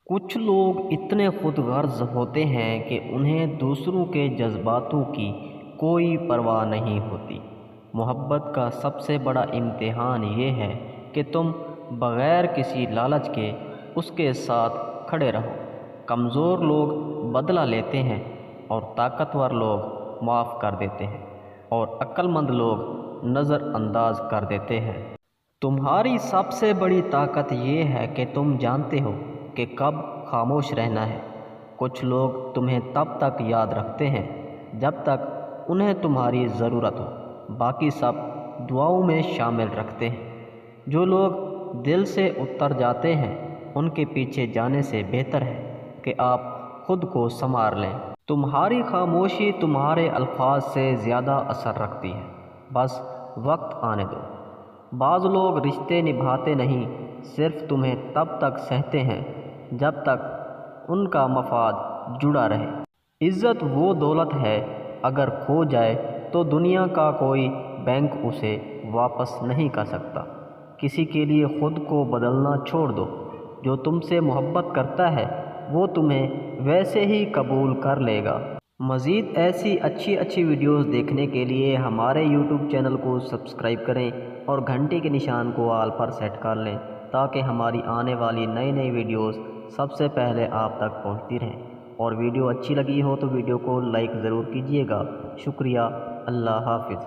کچھ لوگ اتنے خود غرض ہوتے ہیں کہ انہیں دوسروں کے جذباتوں کی کوئی پرواہ نہیں ہوتی۔ محبت کا سب سے بڑا امتحان یہ ہے کہ تم بغیر کسی لالچ کے اس کے ساتھ کھڑے رہو۔ کمزور لوگ بدلہ لیتے ہیں اور طاقتور لوگ معاف کر دیتے ہیں اور عقل مند لوگ نظر انداز کر دیتے ہیں۔ تمہاری سب سے بڑی طاقت یہ ہے کہ تم جانتے ہو کہ کب خاموش رہنا ہے۔ کچھ لوگ تمہیں تب تک یاد رکھتے ہیں جب تک انہیں تمہاری ضرورت ہو، باقی سب دعاؤں میں شامل رکھتے ہیں۔ جو لوگ دل سے اتر جاتے ہیں ان کے پیچھے جانے سے بہتر ہے کہ آپ خود کو سنوار لیں۔ تمہاری خاموشی تمہارے الفاظ سے زیادہ اثر رکھتی ہے، بس وقت آنے دو۔ بعض لوگ رشتے نبھاتے نہیں، صرف تمہیں تب تک سہتے ہیں جب تک ان کا مفاد جڑا رہے۔ عزت وہ دولت ہے، اگر کھو جائے تو دنیا کا کوئی بینک اسے واپس نہیں کر سکتا۔ کسی کے لیے خود کو بدلنا چھوڑ دو۔ جو تم سے محبت کرتا ہے وہ تمہیں ویسے ہی قبول کر لے گا۔ مزید ایسی اچھی ویڈیوز دیکھنے کے لیے ہمارے یوٹیوب چینل کو سبسکرائب کریں اور گھنٹی کے نشان کو آل پر سیٹ کر لیں تاکہ ہماری آنے والی نئی ویڈیوز سب سے پہلے آپ تک پہنچتی رہیں۔ اور ویڈیو اچھی لگی ہو تو ویڈیو کو لائک ضرور کیجیے گا۔ شکریہ۔ اللہ حافظ۔